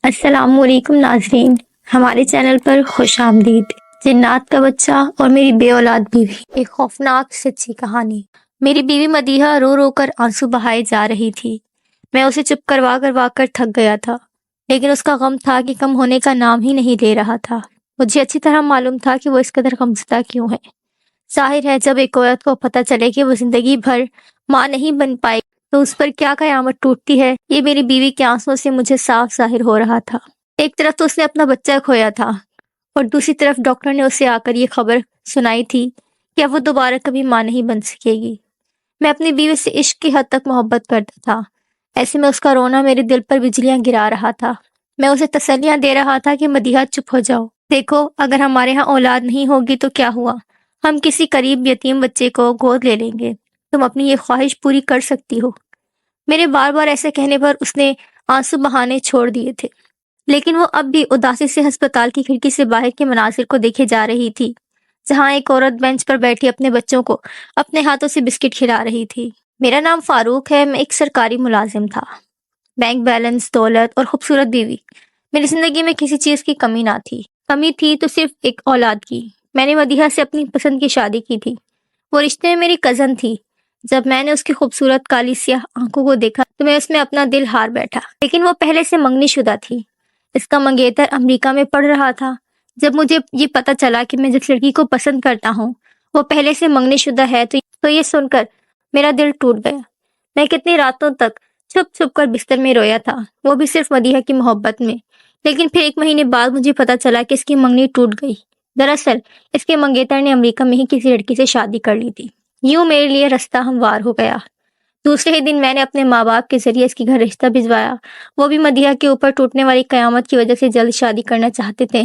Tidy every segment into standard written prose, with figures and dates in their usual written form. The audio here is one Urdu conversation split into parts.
السلام علیکم ناظرین، ہمارے چینل پر خوش آمدید۔ جنات کا بچہ اور میری بے اولاد بیوی، ایک خوفناک سچی کہانی۔ میری بیوی مدیحہ رو رو کر آنسو بہائے جا رہی تھی۔ میں اسے چپ کروا کر تھک گیا تھا، لیکن اس کا غم تھا کہ کم ہونے کا نام ہی نہیں لے رہا تھا۔ مجھے اچھی طرح معلوم تھا کہ وہ اس قدر غمزدہ کیوں ہے۔ ظاہر ہے جب ایک عورت کو پتہ چلے کہ وہ زندگی بھر ماں نہیں بن پائے تو اس پر کیا قیامت ٹوٹتی ہے، یہ میری بیوی کے آنسوں سے مجھے صاف ظاہر ہو رہا تھا۔ ایک طرف تو اس نے اپنا بچہ کھویا تھا اور دوسری طرف ڈاکٹر نے اسے آ کر یہ خبر سنائی تھی کہ اب وہ دوبارہ کبھی ماں نہیں بن سکے گی۔ میں اپنی بیوی سے عشق کی حد تک محبت کرتا تھا، ایسے میں اس کا رونا میرے دل پر بجلیاں گرا رہا تھا۔ میں اسے تسلیاں دے رہا تھا کہ مدیحہ چپ ہو جاؤ، دیکھو اگر ہمارے ہاں اولاد نہیں ہوگی تو کیا ہوا، ہم کسی قریب یتیم بچے کو گود لے لیں گے، تم اپنی یہ خواہش پوری کر سکتی ہو۔ میرے بار بار ایسے کہنے پر اس نے آنسو بہانے چھوڑ دیے تھے، لیکن وہ اب بھی اداسی سے ہسپتال کی کھڑکی سے باہر کے مناظر کو دیکھے جا رہی تھی، جہاں ایک عورت بینچ پر بیٹھی اپنے بچوں کو اپنے ہاتھوں سے بسکٹ کھلا رہی تھی۔ میرا نام فاروق ہے، میں ایک سرکاری ملازم تھا۔ بینک بیلنس، دولت اور خوبصورت بیوی، میری زندگی میں کسی چیز کی کمی نہ تھی۔ کمی تھی تو صرف ایک اولاد کی۔ میں نے مدیحہ سے اپنی پسند کی شادی کی تھی، وہ رشتے میں میری کزن تھی۔ جب میں نے اس کی خوبصورت کالی سیاہ آنکھوں کو دیکھا تو میں اس میں اپنا دل ہار بیٹھا، لیکن وہ پہلے سے منگنی شدہ تھی۔ اس کا منگیتر امریکہ میں پڑھ رہا تھا۔ جب مجھے یہ پتہ چلا کہ میں جس لڑکی کو پسند کرتا ہوں وہ پہلے سے منگنی شدہ ہے تو یہ سن کر میرا دل ٹوٹ گیا۔ میں کتنی راتوں تک چھپ چھپ کر بستر میں رویا تھا، وہ بھی صرف مدیحہ کی محبت میں۔ لیکن پھر 1 مہینے بعد مجھے پتہ چلا کہ اس کی منگنی ٹوٹ گئی۔ دراصل اس کے منگیتر نے امریکہ میں ہی کسی لڑکی سے شادی کر لی تھی۔ یوں میرے لیے رستہ ہموار ہو گیا۔ دوسرے ہی دن میں نے اپنے ماں باپ کے ذریعے اس کے گھر رشتہ بھجوایا۔ وہ بھی مدیحہ کے اوپر ٹوٹنے والی قیامت کی وجہ سے جلد شادی کرنا چاہتے تھے،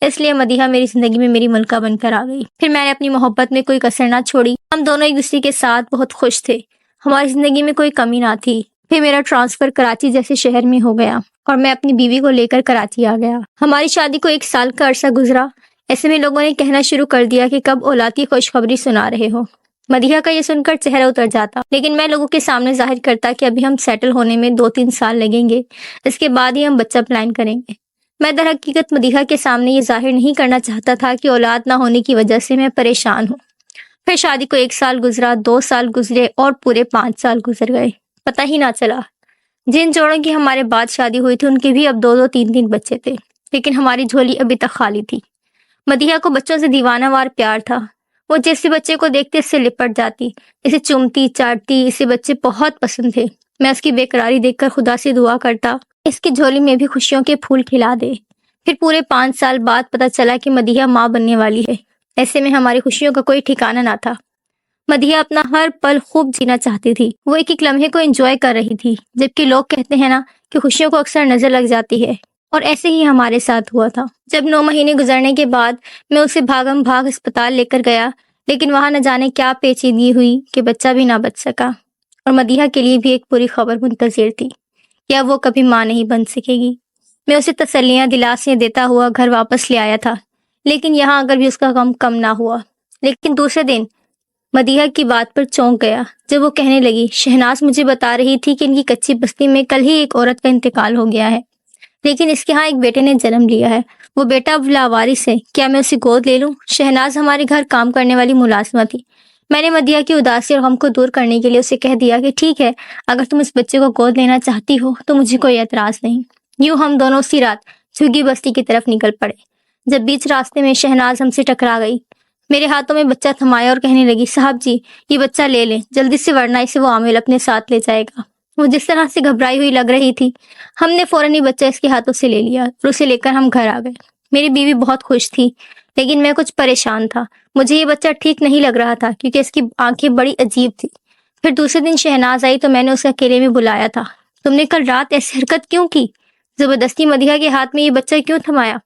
اس لیے مدیحہ میری زندگی میں میری ملکہ بن کر آ گئی۔ پھر میں نے اپنی محبت میں کوئی کسر نہ چھوڑی، ہم دونوں ایک دوسرے کے ساتھ بہت خوش تھے، ہماری زندگی میں کوئی کمی نہ تھی۔ پھر میرا ٹرانسفر کراچی جیسے شہر میں ہو گیا اور میں اپنی بیوی کو لے کر کراچی آ گیا۔ ہماری شادی کو 1 سال کا عرصہ گزرا، ایسے میں لوگوں نے کہنا شروع کر دیا کہ کب اولاد کی خوشخبری سنا رہے ہو۔ مدیحہ کا یہ سن کر چہرہ اتر جاتا، لیکن میں لوگوں کے سامنے ظاہر کرتا کہ ابھی ہم سیٹل ہونے میں 2-3 سال لگیں گے، اس کے بعد ہی ہم بچہ پلان کریں گے۔ میں در حقیقت مدیحہ کے سامنے یہ ظاہر نہیں کرنا چاہتا تھا کہ اولاد نہ ہونے کی وجہ سے میں پریشان ہوں۔ پھر شادی کو 1 سال گزرا، 2 سال گزرے اور پورے 5 سال گزر گئے، پتہ ہی نہ چلا۔ جن جوڑوں کی ہمارے بعد شادی ہوئی تھی ان کے بھی اب 2-2 3-3 بچے تھے، لیکن ہماری جھولی ابھی تک خالی تھی۔ مدیحہ کو بچوں سے دیوانہ وار پیار تھا، وہ جس بھی بچے کو دیکھتے اس سے لپٹ جاتی، اسے چومتی چاٹتی، اسے بچے بہت پسند تھے۔ میں اس کی بے قراری دیکھ کر خدا سے دعا کرتا اس کی جھولی میں بھی خوشیوں کے پھول کھلا دے۔ پھر پورے 5 سال بعد پتہ چلا کہ مدیحہ ماں بننے والی ہے، ایسے میں ہماری خوشیوں کا کوئی ٹھکانہ نہ تھا۔ مدیحہ اپنا ہر پل خوب جینا چاہتی تھی، وہ ایک ایک لمحے کو انجوائے کر رہی تھی، جبکہ لوگ کہتے ہیں نا کہ خوشیوں کو اکثر نظر لگ جاتی ہے، اور ایسے ہی ہمارے ساتھ ہوا تھا۔ جب 9 مہینے گزرنے کے بعد میں اسے بھاگم بھاگ ہسپتال لے کر گیا، لیکن وہاں نہ جانے کیا پیچیدگی ہوئی کہ بچہ بھی نہ بچ سکا، اور مدیحہ کے لیے بھی ایک بری خبر منتظر تھی کہ اب وہ کبھی ماں نہیں بن سکے گی۔ میں اسے تسلیاں دلاسیاں دیتا ہوا گھر واپس لے آیا تھا، لیکن یہاں اگر بھی اس کا غم کم نہ ہوا۔ لیکن دوسرے دن مدیحہ کی بات پر چونک گیا جب وہ کہنے لگی، شہناز مجھے بتا رہی تھی کہ ان کی کچی بستی میں کل ہی ایک عورت کا انتقال ہو گیا ہے، لیکن اس کے ہاں ایک بیٹے نے جنم لیا ہے، وہ بیٹا اب لاوارث ہے، کیا میں اسے گود لے لوں؟ شہناز ہمارے گھر کام کرنے والی ملازمہ تھی۔ میں نے مدیحہ کی اداسی اور غم کو دور کرنے کے لیے اسے کہہ دیا کہ ٹھیک ہے، اگر تم اس بچے کو گود لینا چاہتی ہو تو مجھے کوئی اعتراض نہیں۔ یوں ہم دونوں اسی رات جھگی بستی کی طرف نکل پڑے۔ جب بیچ راستے میں شہناز ہم سے ٹکرا گئی، میرے ہاتھوں میں بچہ تھمایا اور کہنے لگی، صاحب جی یہ بچہ لے لیں جلدی سے، ورنہ اسے وہ عامل اپنے ساتھ لے جائے گا۔ وہ جس طرح سے گھبرائی ہوئی لگ رہی تھی، ہم نے فوراً ہی بچہ اس کے ہاتھوں سے لے لیا اور اسے لے کر ہم گھر آ گئے۔ میری بیوی بہت خوش تھی، لیکن میں کچھ پریشان تھا، مجھے یہ بچہ ٹھیک نہیں لگ رہا تھا کیونکہ اس کی آنکھیں بڑی عجیب تھی۔ پھر دوسرے دن شہناز آئی تو میں نے اسے اکیلے میں بلایا تھا۔ تم نے کل رات ایسی حرکت کیوں کی؟ زبردستی مدیحہ کے ہاتھ میں یہ بچہ کیوں تھمایا؟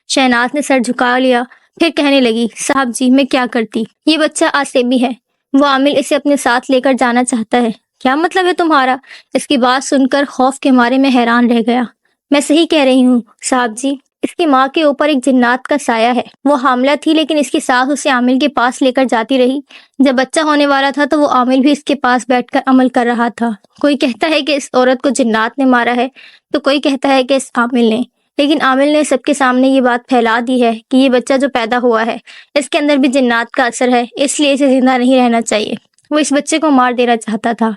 شہناز نے سر جھکا لیا، پھر کہنے لگی، صاحب جی میں کیا کرتی، یہ بچہ آسیبی ہے، وہ عامل اسے اپنے ساتھ لے کر جانا چاہتا ہے۔ کیا مطلب ہے تمہارا؟ اس کی بات سن کر خوف کے مارے میں حیران رہ گیا۔ میں صحیح کہہ رہی ہوں صاحب جی، اس کی ماں کے اوپر ایک جنات کا سایہ ہے، وہ حاملہ تھی لیکن اس کی ساس اسے عامل کے پاس لے کر جاتی رہی، جب بچہ ہونے والا تھا تو وہ عامل بھی اس کے پاس بیٹھ کر عمل کر رہا تھا۔ کوئی کہتا ہے کہ اس عورت کو جنات نے مارا ہے تو کوئی کہتا ہے کہ اس عامل نے۔ لیکن عامل نے سب کے سامنے یہ بات پھیلا دی ہے کہ یہ بچہ جو پیدا ہوا ہے اس کے اندر بھی جنات کا اثر ہے، اس لیے اسے زندہ نہیں رہنا چاہیے۔ وہ اس بچے کو مار دینا چاہتا تھا۔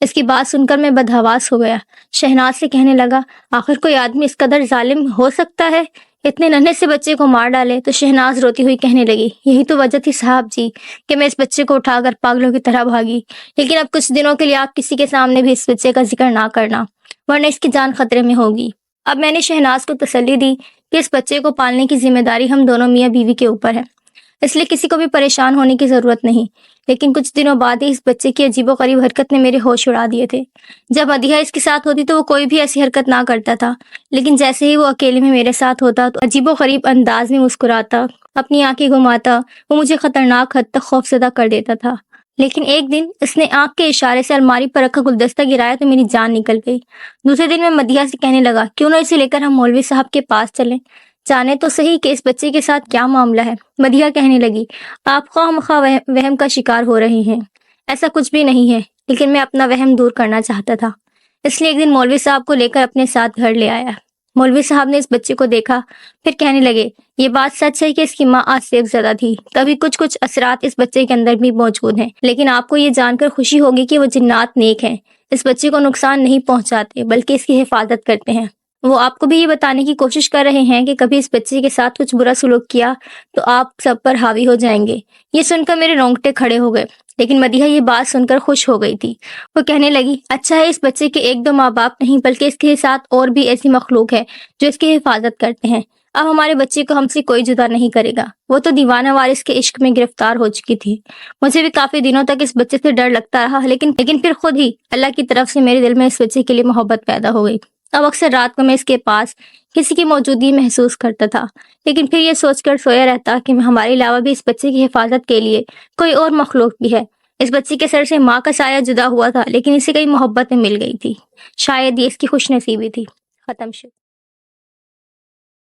اس کی بات سن کر میں بدحواس ہو گیا۔ شہناز سے کہنے لگا، آخر کوئی آدمی اس قدر ظالم ہو سکتا ہے، اتنے ننھے سے بچے کو مار ڈالے؟ تو شہناز روتی ہوئی کہنے لگی، یہی تو وجہ تھی صاحب جی کہ میں اس بچے کو اٹھا کر پاگلوں کی طرح بھاگی، لیکن اب کچھ دنوں کے لیے آپ کسی کے سامنے بھی اس بچے کا ذکر نہ کرنا، ورنہ اس کی جان خطرے میں ہوگی۔ اب میں نے شہناز کو تسلی دی کہ اس بچے کو پالنے کی ذمہ داری ہم دونوں میاں بیوی کے اوپر ہے، اس لیے کسی کو بھی پریشان ہونے کی ضرورت نہیں۔ لیکن کچھ دنوں بعد ہی اس بچے کی عجیب و غریب حرکت نے میرے ہوش اڑا دیے تھے۔ جب مدیحہ اس کے ساتھ ہوتی تو وہ کوئی بھی ایسی حرکت نہ کرتا تھا، لیکن جیسے ہی وہ اکیلے میں میرے ساتھ ہوتا تو عجیب و غریب انداز میں مسکراتا، اپنی آنکھیں گھماتا، وہ مجھے خطرناک حد تک خوفزدہ کر دیتا تھا۔ لیکن ایک دن اس نے آنکھ کے اشارے سے الماری پر رکھا گلدستہ گرایا تو میری جان نکل گئی۔ دوسرے دن میں مدیحہ سے کہنے لگا، کیوں نہ اسے لے کر ہم مولوی صاحب کے پاس چلیں، جانے تو صحیح کہ اس بچے کے ساتھ کیا معاملہ ہے۔ مدیحہ کہنے لگی، آپ خواہ مخواہ وہم کا شکار ہو رہے ہیں، ایسا کچھ بھی نہیں ہے، لیکن میں اپنا وہم دور کرنا چاہتا تھا، اس لیے ایک دن مولوی صاحب کو لے کر اپنے ساتھ گھر لے آیا۔ مولوی صاحب نے اس بچے کو دیکھا، پھر کہنے لگے، یہ بات سچ ہے کہ اس کی ماں آصف زدہ تھی، کبھی کچھ اثرات اس بچے کے اندر بھی موجود ہیں، لیکن آپ کو یہ جان کر خوشی ہوگی کہ وہ جنات نیک ہیں، اس بچے کو نقصان نہیں پہنچاتے بلکہ اس کی حفاظت کرتے ہیں۔ وہ آپ کو بھی یہ بتانے کی کوشش کر رہے ہیں کہ کبھی اس بچے کے ساتھ کچھ برا سلوک کیا تو آپ سب پر حاوی ہو جائیں گے۔ یہ سن کر میرے رونگٹے کھڑے ہو گئے، لیکن مدیحہ یہ بات سن کر خوش ہو گئی تھی۔ وہ کہنے لگی، اچھا ہے اس بچے کے ایک دو ماں باپ نہیں بلکہ اس کے ساتھ اور بھی ایسی مخلوق ہے جو اس کی حفاظت کرتے ہیں، اب ہمارے بچے کو ہم سے کوئی جدا نہیں کرے گا۔ وہ تو دیوانہ وارث کے عشق میں گرفتار ہو چکی تھی، مجھے بھی کافی دنوں تک اس بچے سے ڈر لگتا رہا، لیکن پھر خود ہی اللہ کی طرف سے میرے دل میں اس بچے کے لیے محبت پیدا ہو گئی۔ اب اکثر رات کو میں اس کے پاس کسی کی موجودگی محسوس کرتا تھا، لیکن پھر یہ سوچ کر سویا رہتا کہ ہمارے علاوہ بھی اس بچے کی حفاظت کے لیے کوئی اور مخلوق بھی ہے۔ اس بچے کے سر سے ماں کا سایہ جدا ہوا تھا، لیکن اسے کئی محبتیں مل گئی تھی، شاید یہ اس کی خوش نصیبی تھی۔ ختم شد۔